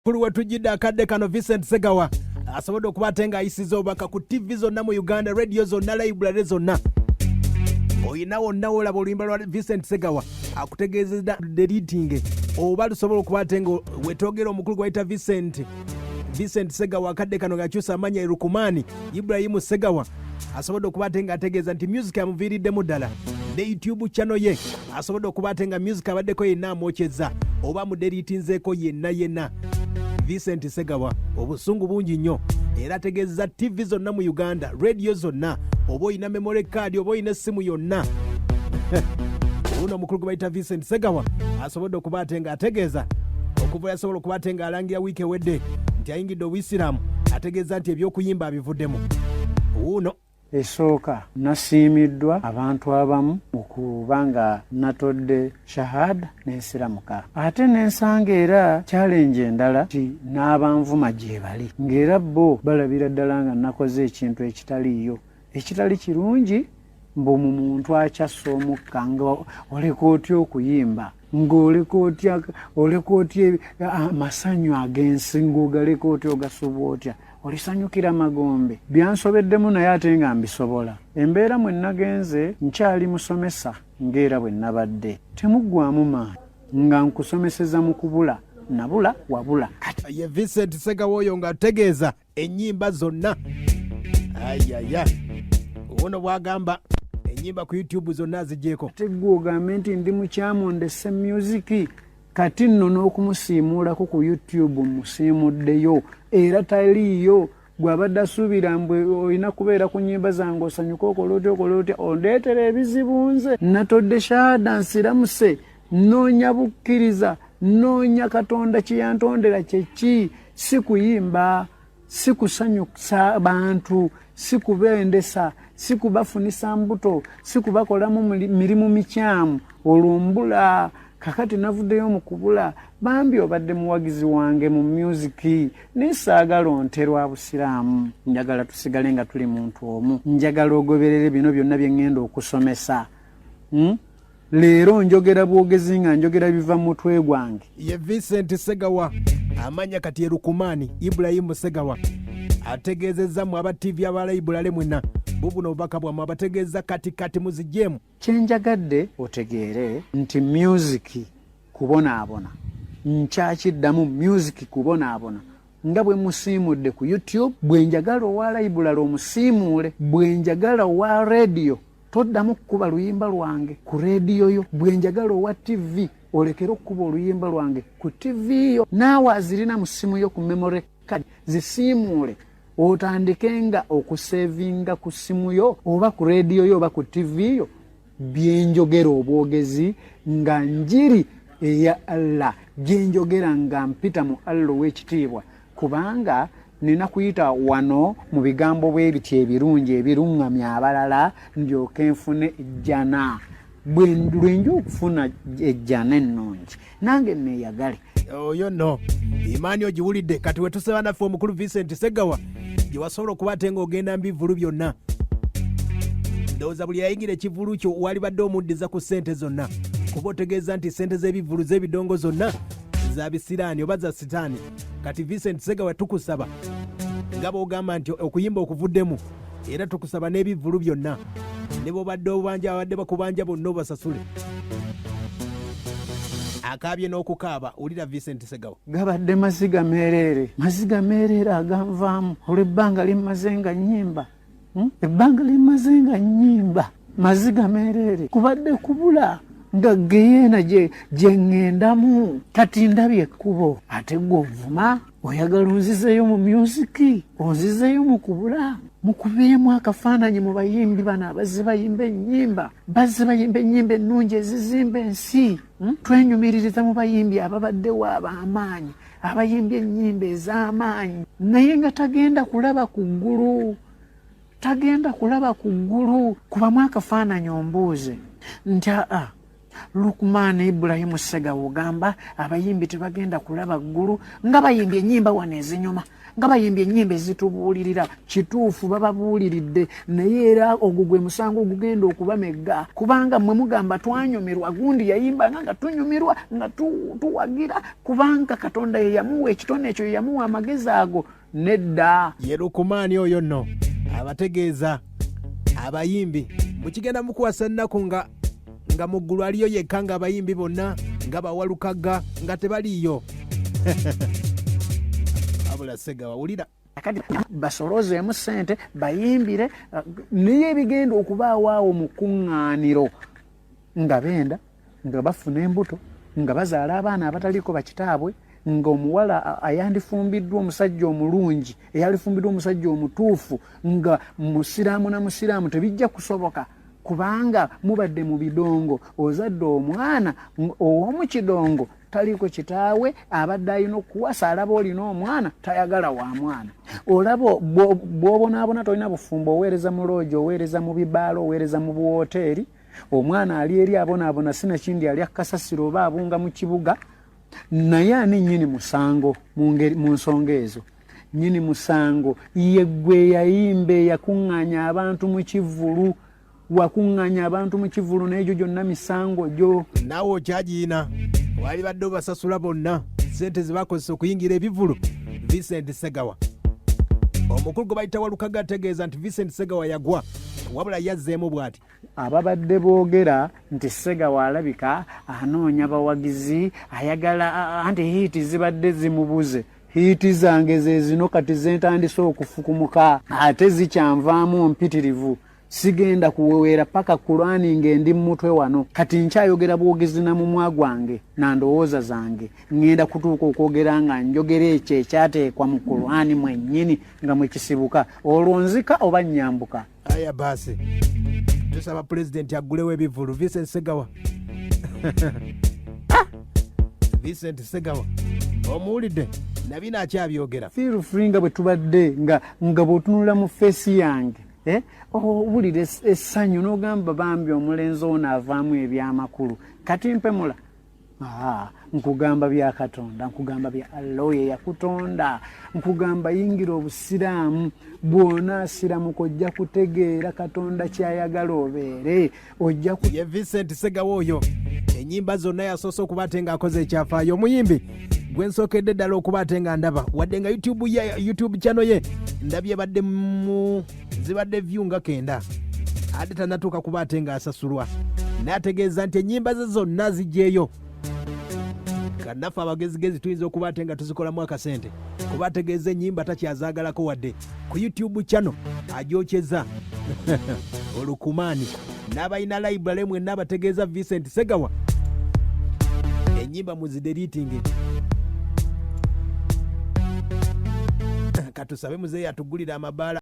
kuri watujida akadde kano Vincent Segawa asobodde okubatenga ayisiza obaka ku TV zonna mu Uganda, radio zonna, library zonna. Oyina wonna olaba oluyimba lwa Vincent Segawa akutegeezeza deleting oba lusobola okubatenga wetogera omukulu gwayita Vincent Segawa akadde kano gakyusa amanya Rukumani Ibrahim Segawa asobodde okubatenga ategeeza nti music amuviiriddemu ddala. Ne YouTube channel ye asobodde okubatenga music abaddeko yenna amwokyeza oba mudelitinzeeko yenna. Vincent Segawa obusungu bungi nnyo era ategeeza TV zonna mu Uganda, radio zonna, oba oyina memory card oba oyina essimu yonna. Uno omukulu gwe bayita Vincent Segawa asobodde okubatenga ategeeza okuva yasobola okubatenga alangira wiiki ewedde nti ayingidde obuyisiraamu ategeeza nti ebyokuyimba abivuddemu. Uno esooka nasiimiddwa abantu abamu okubanga natodde shahada n'ensiramuka, ate n'ensanga era challenge endala ti n'abanvuma gye bali ng'era bo balabira ddala nga nakoze ekintu ekitali kirungi mbu mu muntu akyassa omukka nga oleka otya okuyimba ng'oleka otya amasanyu ag'ensi ng'ogaleka otya ogasuba otya olisanyukira magombe. Byansobeddemu naye ate nga mbisobola. Embeera mwe nagenze nkyali musomesa ng'era bwe nabadde temuggwamu maanyi nga nkusomeseza mu kubula nabula wabula ye Vincent Segawa oyo ng'ategeeza ennyimba zonna. Ayaya uno bwagamba ennyimba ku YouTube zonna zigyeko. Tegwe ogambe nti ndi mukyamondese music kati nno n'okumusiimuulako ku YouTube musiimuddeyo era taliyo gw'abadde asuubira mbwe olina kubeera ku nnyimba zange osanyuka okola otya ondeetera ebizibu nze natodde shahada nsiramuse noonya bukkiriza noonya Katonda kye yantondera kyeki, si kuyimba, si kusanyusa bantu, si kubendesa, si kubafunisa mbuto, si kubakolamu mirimu mikyamu olumbula. Kakati navuddeyo mu kubula bambi obadde muwagizi wange mu music nesaagala onterwa busiraamu. Njagala tusigale nga tuli muntu omu, njagala ogoberere bino byonna bye ngenda okusomesa. Leero njogera bwogezi nga njogera biva mu mutwe gwange. Ye Vincent Segawa amanya kati ye Rukumani Ibrahim Segawa ategeezezza mu aba TV aba library mwenna bubuno obubaka bwamu abategeeza kati muzijjemu. Kyenjagadde otegeere nti music kubonaabona nkyakiddamu music kubonaabona nga bwe musiimudde ku YouTube, bwe njagala owa library omusiimuule, bwe njagala owa radio toddamu kukuba luyimba lwange ku radio yo, bwe njagala owa TV olekera okukuba oluyimba lwange ku TV yo, naawe azirina mu ssimu yo ku memory card zisiimuule otandike nga okusevinga ku ssimu yo oba ku radio yo oba ku TV yo byenjogera obwogezi nga njiri eya Allah, byenjogera nga mpita mu Allah w'ekitiibwa, kubanga nina kuyita wano mu bigambo bwe biti ebirungi ebiruŋŋamya abalala ndyoke nfune ejjana. Lwenja okufuna ejjana ennungi nange neeyagale. Oyo no imaani ogiwulidde kati wetusaba naffe omukulu Vincent Segawa gye wasobola okubatenga ogenda mbivulu byonna. Ndowooza buli yayingira ekivulu kyo wali badde omuddiza ku ssente zonna, kuba otegeeza nti ssente z'ebivulu z'ebidongo zonna za bisiraani oba za sitaani. Kati Vincent Segawa tukusaba nga bw'ogamba nti okuyimba okuvuddemu era tukusaba n'ebivulu byonna ne bw'obadde obanja abadde bakubanja bonna obasasule. Akaabye n'okukaaba ulira Vincent Segawa gabadde maziga meerere aganvaamu olw'ebbanga limaze nga nnyimba. Ebbanga limaze nga nnyimba maziga meerere kubadde kubula nga geyeena gye ŋŋendamu. Kati ndabye ekkubo ate gwe ovuma oyagala onzizeyo mu music, onzizeyo mu kubula, mukubeemu akafaananyi mu bayimbi bano abazze bayimba ennyimba, ennungi ezizimba ensi. Twenyumiririza mu bayimbi ababaddewo ab'amaanyi, abayimbi ennyimba ez'amaanyi, naye nga tagenda kulaba ku ggulu, kubamu akafaananyi ombuuze nti Lukman Ibrahim Segawa ogamba abayimbi tebagenda kulaba ggulu nga bayimbye ennyimba wano ezinyuma nga bayimbye ennyimba ezitubuulirira kituufu bababuuliridde naye era ogwo gwe musango ogugenda okubamegga kubanga mmwe mugamba twanyumirwa gundi yayimbanga nga tunyumirwa nga tuwagira kubanga Katonda ye yamuwa ekitone ekyo ye yamuwa amagezi ago nedda ye Lukumaani oyo nno abategeeza abayimbi mukigenda mukuwasa ennaku nga mu ggulu aliyo yekka nga abayimbi bonna nga bawalukaga nga tebaliiyo abula Segawa wulira kati basolozeemu ssente bayimbire naye ebigenda okubaawo awo mu kuŋŋaaniro nga benda nga bafuna embuto nga bazaala abaana abataliko bakitaabwe ng'omuwala ayandifumbiddwa omusajja omulungi eyalifumbiddwa omusajja omutuufu nga musiraamu na musiraamu tebijja kusoboka kubanga mubadde mu bidongo ozadde omwana ow'omu kidongo taliko kitaawe abadde alina okuwasa alaba olina omwana tayagala wa mwana olaba bw'obonaabona tolina bufumbo oweereza mu loogi oweereza mu bibaalo oweereza mu buwoteeri omwana ali eri abonaabona sinakindi alya kasasiro oba abunga mu kibuga naye ani nnyini musango mu nsonga ezo nnyini musango ye gwe yayimba eyakuŋŋaanya abantu mu kivulu wakuŋŋaanya abantu mu kivulu n'egyo gyonna misango gyo naawe okyagiina wali badde obasasula bonna sente zebakozesa okuyingira ebivulu Vincent Segawa omukulu gwe bayita Walukaga ategeeza nti Vincent Segawa yagwa wabula yazzeemu bw'ati ababadde boogera nti Segawa alabika anoonya bawagizi ayagala anti hiiti zibadde zimubuze hiiti zange ze zino kati zentandise okufukumuka ate zikyanvaamu mpitirivu sigenda kuweweera paka Kurani ngendi mutwe wano kati nkyayogera bwogezi na mumwa gwange na ndowooza zange ngenda kutuuka okwogera nga njogera ekyo ekyateekwa mu Kurani mwennyini nga mwekisibuka olwo nzika oba nnyambuka aya baasi tusaba pulezidenti aggulewo ebivulu Vincent Segawa Vincent Segawa omuwulidde nabina akyabyogera feel free nga bwe tubadde nga bw'otunula mu feesi yange owulira essanyu n'ogamba bambi omulenzi ono avaamu ebyamakulu kati mpemula nkugamba bya Katonda nkugamba bya Allah oyo yakutonda nkugamba yingira obusiraamu bwona asiramuka ojja kutegeera Katonda kyayagala obeere ojja ye Vincent Segawa oyo ennyimba zonna yasoose okuba ate ng'akoze ekyafaayo omuyimbi gwe nsookedde ddala okuba ate nga ndaba wadde nga YouTube channel ye ndabye badde zibadde view nga 9 ate tanatuuka kuba ate ng'asasulwa n'ategeeza nti ennyimba ze zonna zijjeeyo kannaffe abagezigezi tuyinza okuba ate nga tuzikolamu akasente kuba ategeeza ennyimba takyazaagalako wadde ku YouTube channel ajokyeza Olukumaani n'abalina library mwenna abategeeza Vincent Segawa ennyimba muzideriitinge katusabe muzeeyi atugulira amabaala